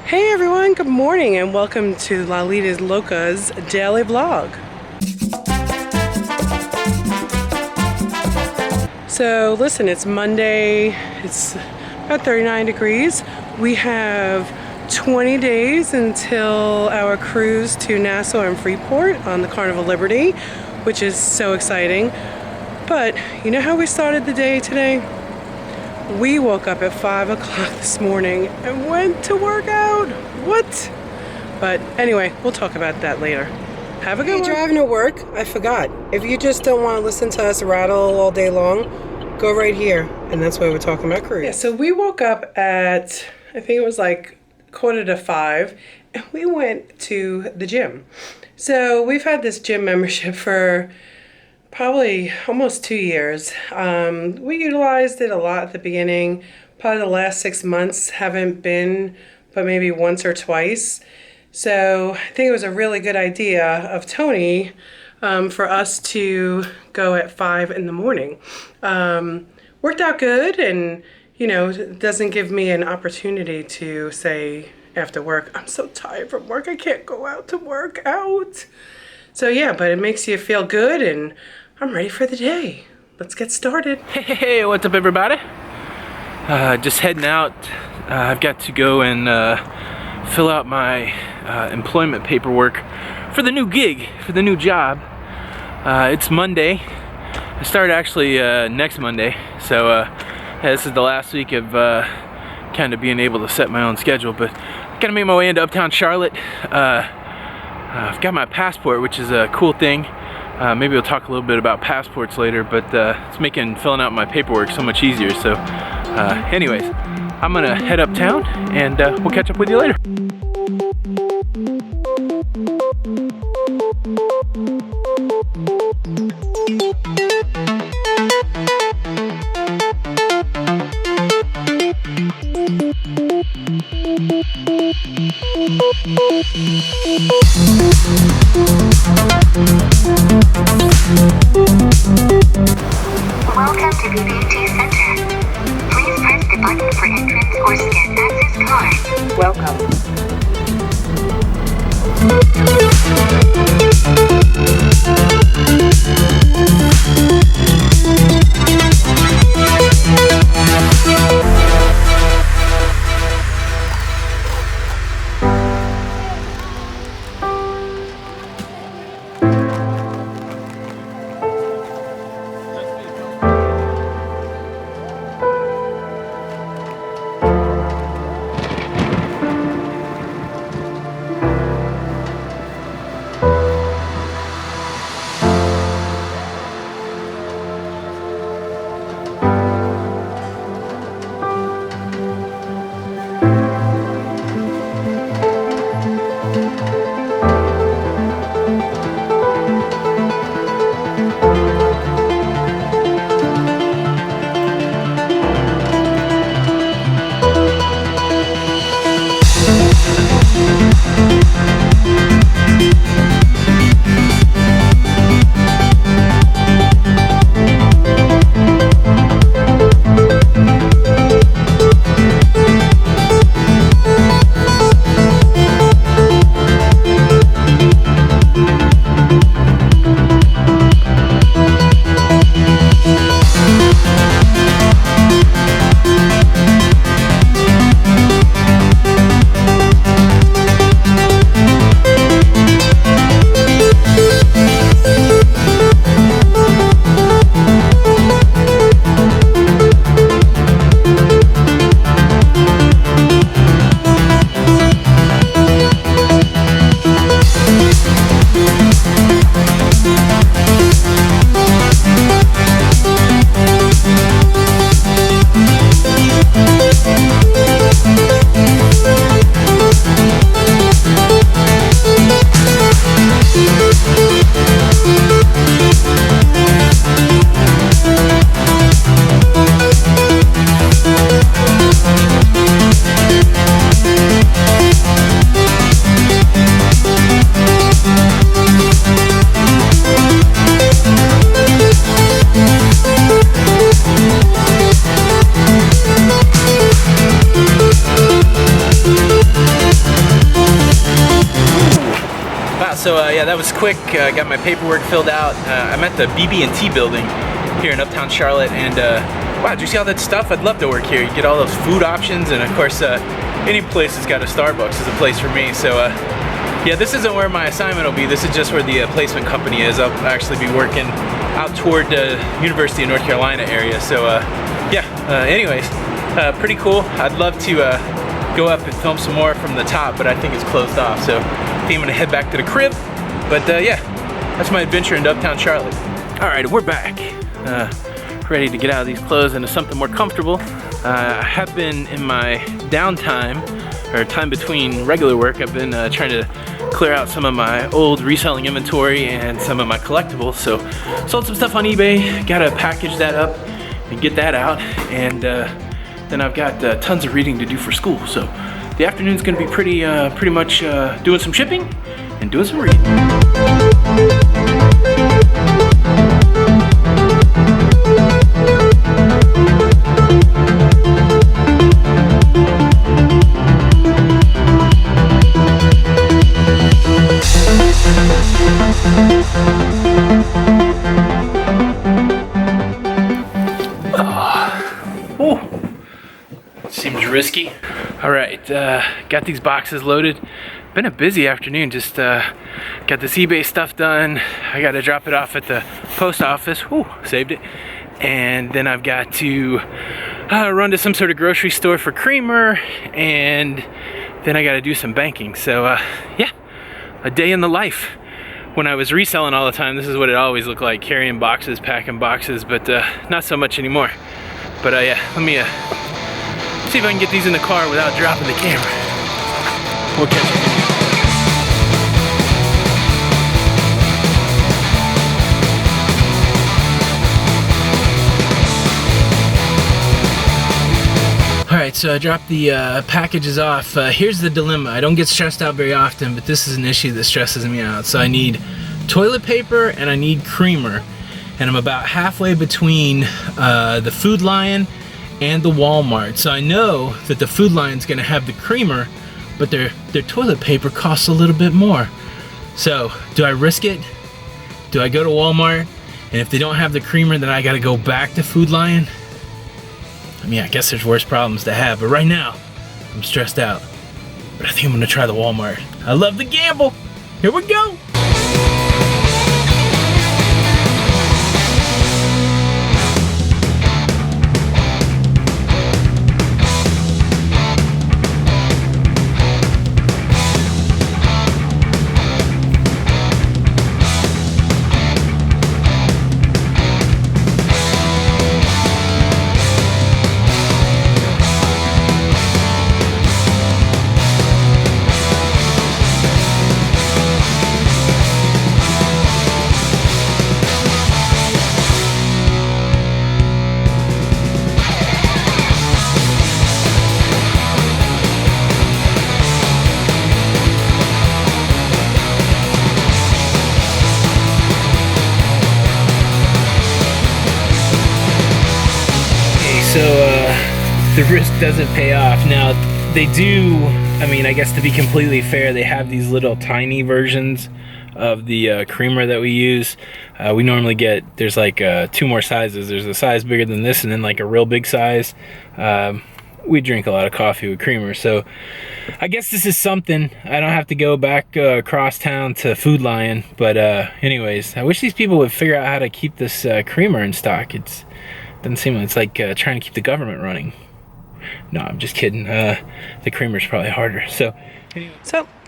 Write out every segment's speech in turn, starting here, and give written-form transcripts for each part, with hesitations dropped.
Hey everyone, good morning and welcome to Lido Loca's daily vlog. So listen, it's Monday, it's about 39 degrees. We have 20 days until our cruise to Nassau and Freeport on the Carnival Liberty, which is so exciting. But you know how we started the day today? We woke up at 5 o'clock this morning and went to work out. What? But anyway, we'll talk about that later. Have a good one. Driving to work? I forgot. If you just don't want to listen to us rattle all day long, go right here. And that's why we're talking about cruise. Yeah, so we woke up at, I think it was like 4:45, and we went to the gym. So we've had this gym membership for probably almost 2 years. We utilized it a lot at the beginning. Probably the last 6 months haven't been, but maybe once or twice. So I think it was a really good idea of Tony for us to go at 5 in the morning. Worked out good, and you know, it doesn't give me an opportunity to say after work, I'm so tired from work, I can't go out to work out. So yeah, but it makes you feel good, and I'm ready for the day. Let's get started. Hey, what's up everybody? Just heading out. I've got to go and fill out my employment paperwork for the new gig, for the new job. It's Monday. I start actually next Monday, so yeah, this is the last week of kind of being able to set my own schedule, but I'm gonna make my way into Uptown Charlotte. I've got my passport, which is a cool thing. Maybe we'll talk a little bit about passports later, but it's making filling out my paperwork so much easier. So anyways, I'm gonna head uptown and we'll catch up with you later. Welcome to the beauty center. Please press the button for entrance or scan access card. Welcome. so yeah, that was quick. Got my paperwork filled out. I'm at the BB&T building here in Uptown Charlotte, and wow, did you see all that stuff? I'd love to work here. You get all those food options, and of course, any place that's got a Starbucks is a place for me. So yeah, this isn't where my assignment will be. This is just where the placement company is. I'll actually be working out toward the University of North Carolina area. So yeah, anyways, pretty cool. I'd love to go up and film some more from the top, but I think it's closed off. So I think I'm gonna head back to the crib. But yeah, that's my adventure into Uptown Charlotte. All right, we're back. Ready to get out of these clothes into something more comfortable. I have been in my downtime, or time between regular work, I've been trying to clear out some of my old reselling inventory and some of my collectibles. So sold some stuff on eBay, gotta package that up and get that out. And then I've got tons of reading to do for school. So the afternoon's gonna be pretty much doing some shipping and doing some reading. Seems risky. All right, got these boxes loaded. Been a busy afternoon, just got this eBay stuff done. I got to drop it off at the post office. Whew, saved it. And then I've got to run to some sort of grocery store for creamer, and then I got to do some banking. So yeah, a day in the life. When I was reselling all the time, this is what it always looked like, carrying boxes, packing boxes, but not so much anymore. But yeah, let me see if I can get these in the car without dropping the camera. We'll catch you. Alright, so I dropped the packages off. Here's the dilemma. I don't get stressed out very often, but this is an issue that stresses me out. So I need toilet paper and I need creamer. And I'm about halfway between the Food Lion and the Walmart. So I know that the Food Lion's gonna have the creamer, but their toilet paper costs a little bit more. So do I risk it? Do I go to Walmart? And if they don't have the creamer, then I gotta go back to Food Lion? I mean, I guess there's worse problems to have, but right now, I'm stressed out. But I think I'm gonna try the Walmart. I love the gamble. Here we go. So the risk doesn't pay off. Now they do, I mean, I guess to be completely fair, they have these little tiny versions of the creamer that we use. We normally get, there's like two more sizes. There's a size bigger than this and then like a real big size. We drink a lot of coffee with creamer, so I guess this is something. I don't have to go back across town to Food Lion, but anyways, I wish these people would figure out how to keep this creamer in stock. Doesn't seem like it's like trying to keep the government running. No, I'm just kidding. The creamer's probably harder. So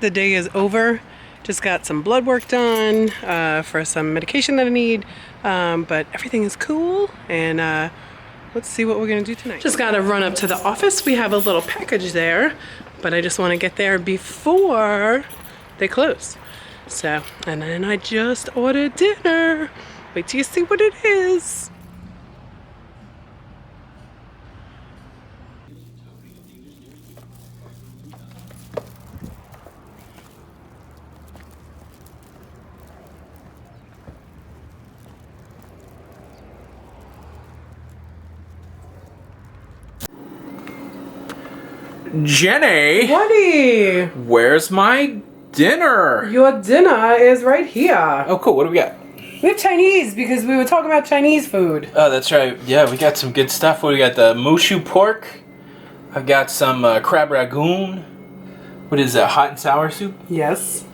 the day is over. Just got some blood work done for some medication that I need, but everything is cool, and let's see what we're gonna do tonight. Just gotta run up to the office. We have a little package there, but I just want to get there before they close. So, and then I just ordered dinner. Wait till you see what it is. Jenny! Woody! Where's my dinner. Your dinner is right here. Oh, cool. What do we got? We have Chinese because we were talking about Chinese food. Oh, that's right. Yeah, we got some good stuff. What do we got? The mushu pork. I've got some crab ragoon. What is that? Hot and sour soup. Yes.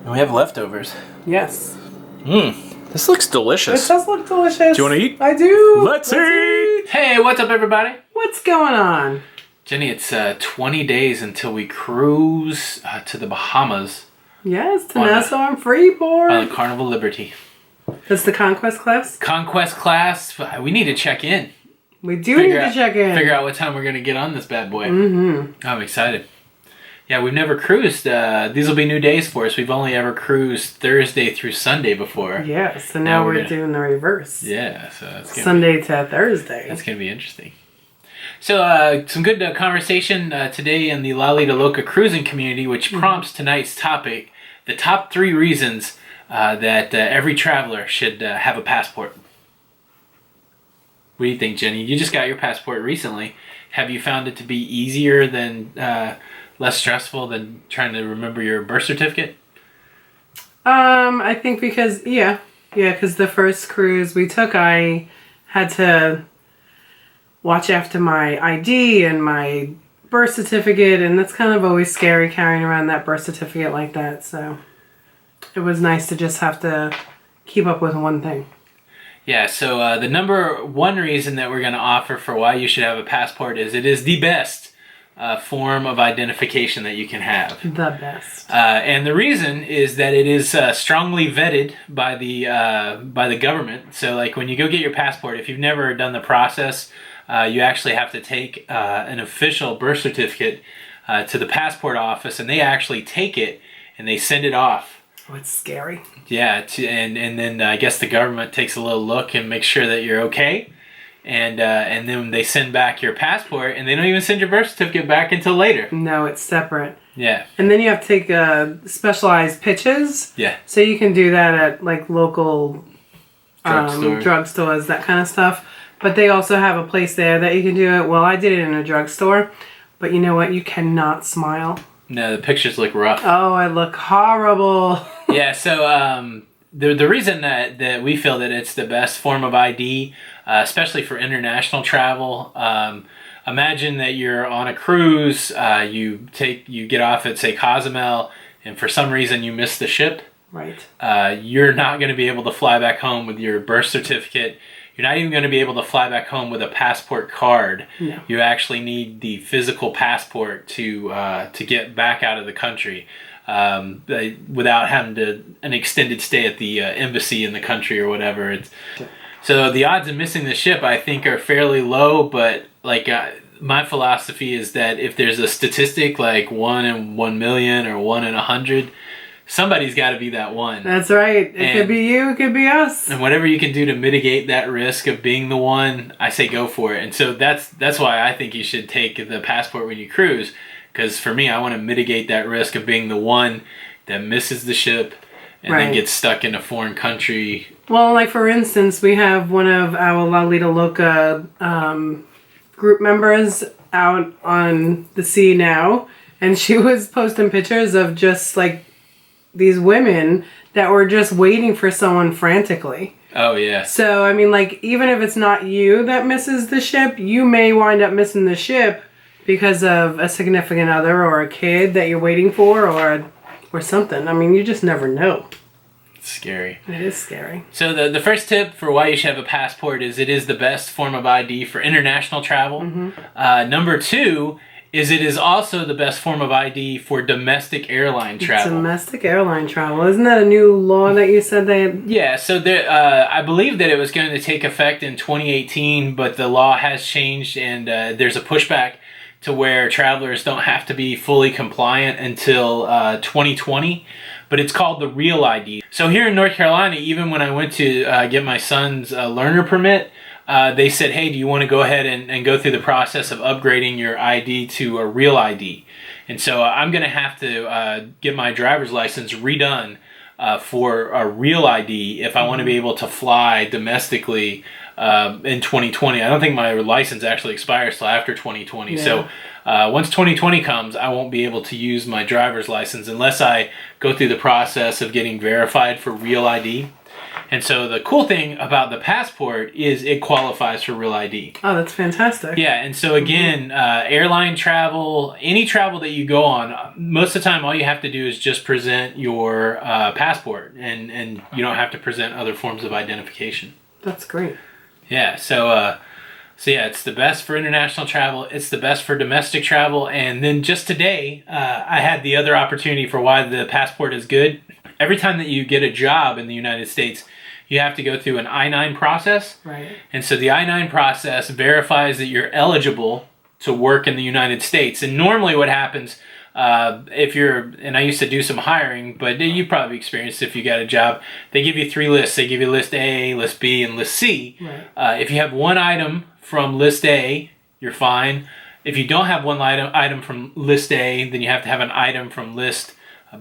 And we have leftovers. Yes. This looks delicious. It does look delicious. Do you want to eat? I do. Let's eat. Hey, what's up, everybody? What's going on? Jenny, it's 20 days until we cruise to the Bahamas Yes, to Nassau and Freeport. on the Carnival Liberty. That's the Conquest class? Conquest class. We need to check in. We do need to check in. Figure out what time we're going to get on this bad boy. Mm-hmm. I'm excited. Yeah, we've never cruised. These will be new days for us. We've only ever cruised Thursday through Sunday before. Yeah, so now we're doing the reverse. Yeah, so that's Sunday to Thursday. That's going to be interesting. So, some good conversation today in the Lido Loca cruising community, which prompts tonight's topic, the top 3 reasons that every traveler should have a passport. What do you think, Jenny? You just got your passport recently. Have you found it to be easier than, less stressful than trying to remember your birth certificate? I think because, because the first cruise we took, I had to watch after my ID and my birth certificate, and that's kind of always scary carrying around that birth certificate like that, so it was nice to just have to keep up with one thing. Yeah, so the number 1 reason that we're going to offer for why you should have a passport is it is the best form of identification that you can have. The best. And the reason is that it is strongly vetted by the government. So, like, when you go get your passport, if you've never done the process, you actually have to take an official birth certificate to the passport office, and they actually take it and they send it off. Oh, it's scary. Yeah, and then I guess the government takes a little look and makes sure that you're okay. And then they send back your passport, and they don't even send your birth certificate back until later. No, it's separate. Yeah. And then you have to take specialized pitches. Yeah. So you can do that at like local drugstores, that kind of stuff. But they also have a place there that you can do it. Well, I did it in a drugstore, but you know what? You cannot smile. No, the pictures look rough. Oh, I look horrible. Yeah, so the reason that we feel that it's the best form of ID, especially for international travel, imagine that you're on a cruise, you get off at, say, Cozumel, and for some reason you miss the ship. Right. You're not going to be able to fly back home with your birth certificate. You're not even going to be able to fly back home with a passport card. No. You actually need the physical passport to get back out of the country without having an extended stay at the embassy in the country or whatever. So the odds of missing the ship, I think, are fairly low. But like my philosophy is that if there's a statistic like 1 in 1 million or 1 in 100. Somebody's got to be that one. That's right. It could be you, it could be us. And whatever you can do to mitigate that risk of being the one, I say go for it. And so that's why I think you should take the passport when you cruise. Because for me, I want to mitigate that risk of being the one that misses the ship and then gets stuck in a foreign country. Well, like for instance, we have one of our Lido Loca group members out on the sea now. And she was posting pictures of just like these women that were just waiting for someone frantically. Oh, yeah. So, I mean, like, even if it's not you that misses the ship, you may wind up missing the ship because of a significant other or a kid that you're waiting for or something. I mean, you just never know. It's scary. It is scary. So the first tip for why you should have a passport is it is the best form of ID for international travel. Mm-hmm. Number 2 is it is also the best form of ID for domestic airline travel. Domestic airline travel. Isn't that a new law that you said they had? Yeah, so there, I believe that it was going to take effect in 2018, but the law has changed, and there's a pushback to where travelers don't have to be fully compliant until 2020, but it's called the Real ID. So here in North Carolina, even when I went to get my son's learner permit, they said, hey, do you want to go ahead and go through the process of upgrading your ID to a Real ID? And so I'm going to have to get my driver's license redone for a Real ID if I want to be able to fly domestically in 2020. I don't think my license actually expires till after 2020. Yeah. So once 2020 comes, I won't be able to use my driver's license unless I go through the process of getting verified for real ID. And so the cool thing about the passport is it qualifies for real ID. Oh, that's fantastic. Yeah, and so again, airline travel, any travel that you go on, most of the time all you have to do is just present your passport, and you don't have to present other forms of identification. That's great. Yeah, so yeah, it's the best for international travel. It's the best for domestic travel. And then just today, I had the other opportunity for why the passport is good. Every time that you get a job in the United States, you have to go through an I-9 process. Right. And so the I-9 process verifies that you're eligible to work in the United States. And normally what happens, if you're, and I used to do some hiring, but you probably experienced if you got a job, they give you 3 lists. They give you list A, list B, and list C. Right. If you have one item from list A, you're fine. If you don't have one item from list A, then you have to have an item from list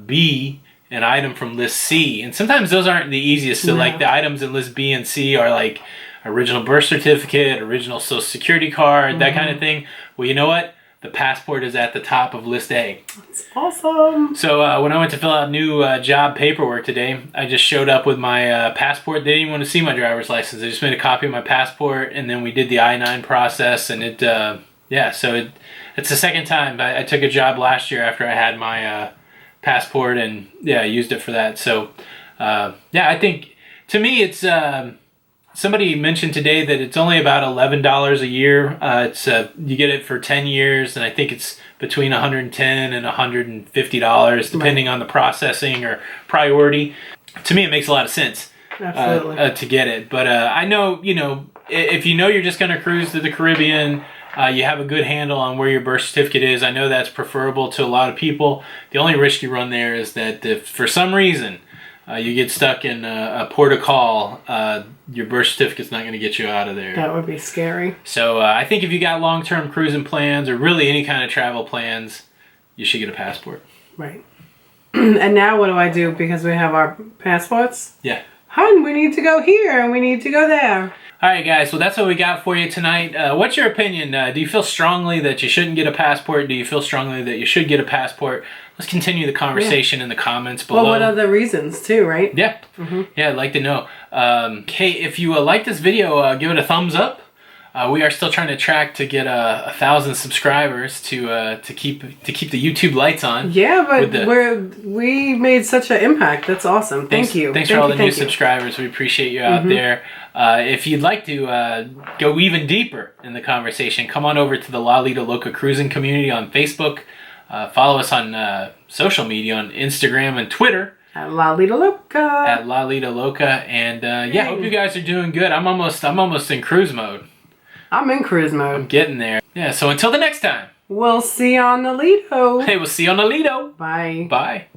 B, an item from list C. And sometimes those aren't the easiest. So like the items in list B and C are like original birth certificate, original social security card, that kind of thing. Well, you know what? The passport is at the top of list A. That's awesome. So when I went to fill out new job paperwork today, I just showed up with my passport. They didn't even want to see my driver's license. They just made a copy of my passport, and then we did the I-9 process. And it's the second time. I took a job last year after I had my passport, and I used it for that. So I think to me it's somebody mentioned today that it's only about $11 a year. It's you get it for 10 years, and I think it's between $110 and $150 depending on the processing or priority. To me, it makes a lot of sense. Absolutely. To get it. But I know, if you know you're just going to cruise to the Caribbean, you have a good handle on where your birth certificate is. I know that's preferable to a lot of people. The only risk you run there is that if for some reason you get stuck in a port of call, your birth certificate's not going to get you out of there. That would be scary. So I think if you got long-term cruising plans or really any kind of travel plans, you should get a passport. Right. And now what do I do because we have our passports? Yeah. Hun, we need to go here and we need to go there. All right, guys. Well, that's what we got for you tonight. What's your opinion? Do you feel strongly that you shouldn't get a passport? Do you feel strongly that you should get a passport? Let's continue the conversation in the comments below. Well, what are the reasons too, right? Yeah. Yeah, I'd like to know. Hey, if you like this video, give it a thumbs up. We are still trying to track to get 1,000 subscribers to keep the YouTube lights on. Yeah, but we made such an impact. That's awesome. Thank you. Thanks for all the new subscribers. We appreciate you out there. If you'd like to go even deeper in the conversation, come on over to the Lido Loca cruising community on Facebook. Follow us on social media on Instagram and Twitter. At Lido Loca. At Lido Loca. And hope you guys are doing good. I'm almost in cruise mode. I'm in cruise mode. I'm getting there. Yeah, so until the next time. We'll see you on the Lido. Hey, we'll see you on the Lido. Bye. Bye.